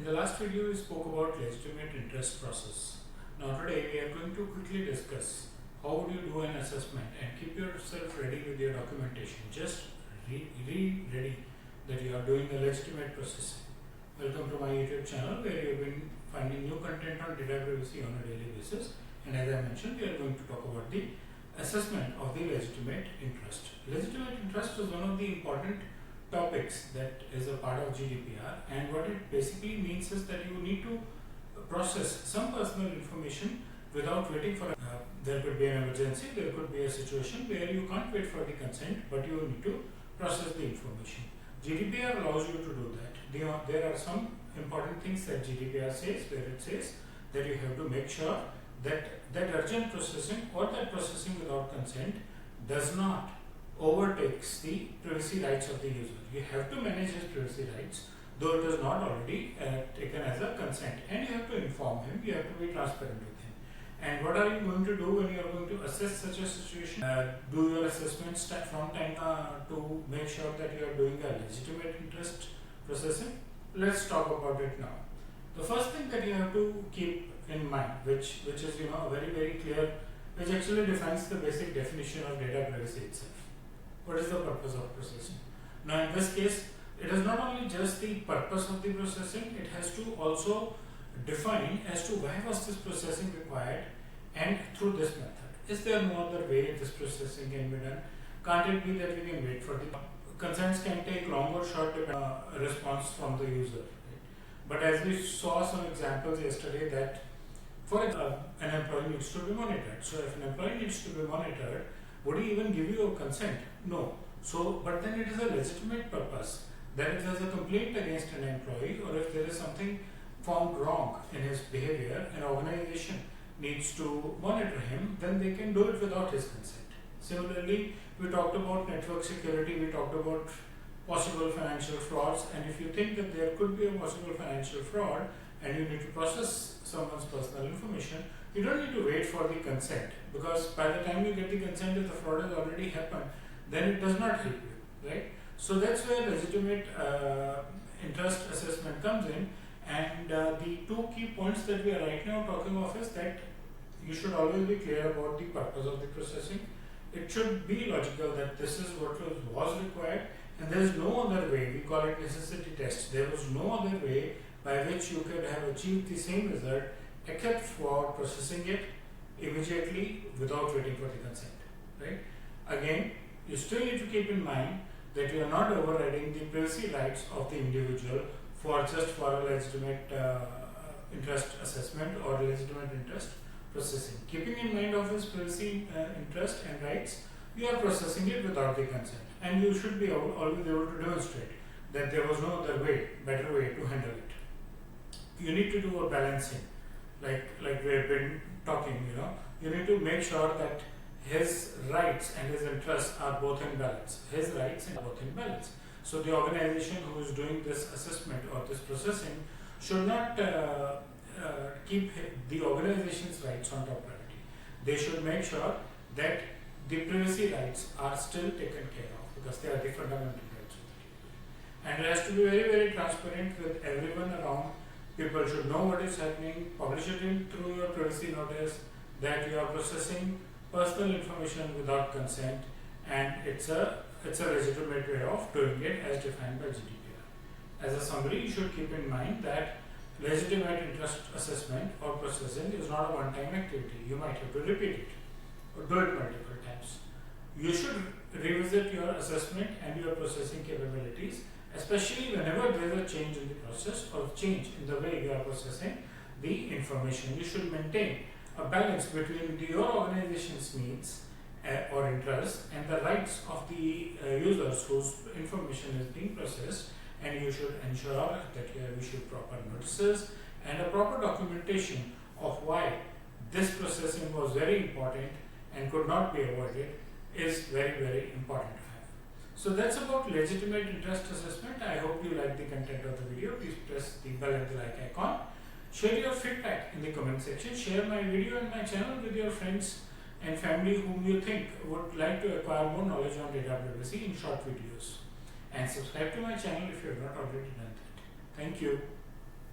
the last video we spoke about legitimate interest process. Now today we are going to quickly discuss how would you do an assessment and keep yourself ready with your documentation. Just ready that you are doing a legitimate processing. Welcome to my YouTube channel where you have been finding new content on data privacy on a daily basis. And as I mentioned, we are going to talk about the assessment of the legitimate interest. Legitimate interest is one of the important topics that is a part of GDPR, and what it basically means is that you need to process some personal information without waiting for there could be an emergency, there could be a situation where you can't wait for the consent but you need to process the information. GDPR allows you to do that. There are some important things that GDPR says, where it says that you have to make sure that urgent processing or that processing without consent does not overtakes the privacy rights of the user. You have to manage his privacy rights, though it is not already taken as a consent, and you have to inform him, you have to be transparent with him. And what are you going to do when you are going to assess such a situation? Do your assessments from time to make sure that you are doing a legitimate interest processing? Let's talk about it now. The first thing that you have to keep in mind, which is very clear, which actually defines the basic definition of data privacy itself. What is the purpose of processing? Now in this case, it is not only just the purpose of the processing, it has to also define as to why was this processing required and through this method. Is there no other way this processing can be done? Can't it be that we can wait for the consents can take long or short response from the user. Right? But as we saw some examples yesterday that for example, an employee needs to be monitored. So if an employee needs to be monitored, would he even give you a consent? No. So, but then it is a legitimate purpose that if there is a complaint against an employee or if there is something found wrong in his behavior, an organization needs to monitor him, then they can do it without his consent. Similarly, we talked about network security, we talked about possible financial frauds, and if you think that there could be a possible financial fraud and you need to process someone's personal information, you don't need to wait for the consent, because by the time you get the consent, if the fraud has already happened, then it does not help you, right? So that's where legitimate interest assessment comes in, and the two key points that we are right now talking of is that you should always be clear about the purpose of the processing. It should be logical that this is what was required, and there is no other way. We call it necessity test. There was no other way by which you could have achieved the same result except for processing it immediately without waiting for the consent, right? Again, you still need to keep in mind that you are not overriding the privacy rights of the individual for a legitimate interest assessment or legitimate interest processing. Keeping in mind of his privacy interest and rights, you are processing it without the consent, and you should be always able to demonstrate that there was no other way, better way to handle it. You need to do a balancing, like we have been talking. You need to make sure that his rights and his interests are both in balance. His rights are both in balance. So the organization who is doing this assessment or this processing should not keep the organization's rights on top priority. They should make sure that the privacy rights are still taken care of, because they are the fundamental rights of the people. And it has to be very transparent with everyone around. People should know what is happening. Publish it through your privacy notice that you are processing personal information without consent, and it's a legitimate way of doing it as defined by GDPR. As a summary, you should keep in mind that legitimate interest assessment or processing is not a one-time activity. You might have to repeat it or do it multiple times. You should revisit your assessment and your processing capabilities, especially whenever there is a change in the process or change in the way you are processing the information. You should maintain a balance between your organization's needs or interests and the rights of the users whose information is being processed, and you should ensure that you have issued proper notices and a proper documentation of why this processing was very important and could not be avoided is very important to have. So that's about legitimate interest assessment. I hope you like the content of the video. Please press the bell and the like icon. Share your feedback in the comment section. Share my video and my channel with your friends and family whom you think would like to acquire more knowledge on data privacy in short videos. And subscribe to my channel if you have not already done that. Thank you.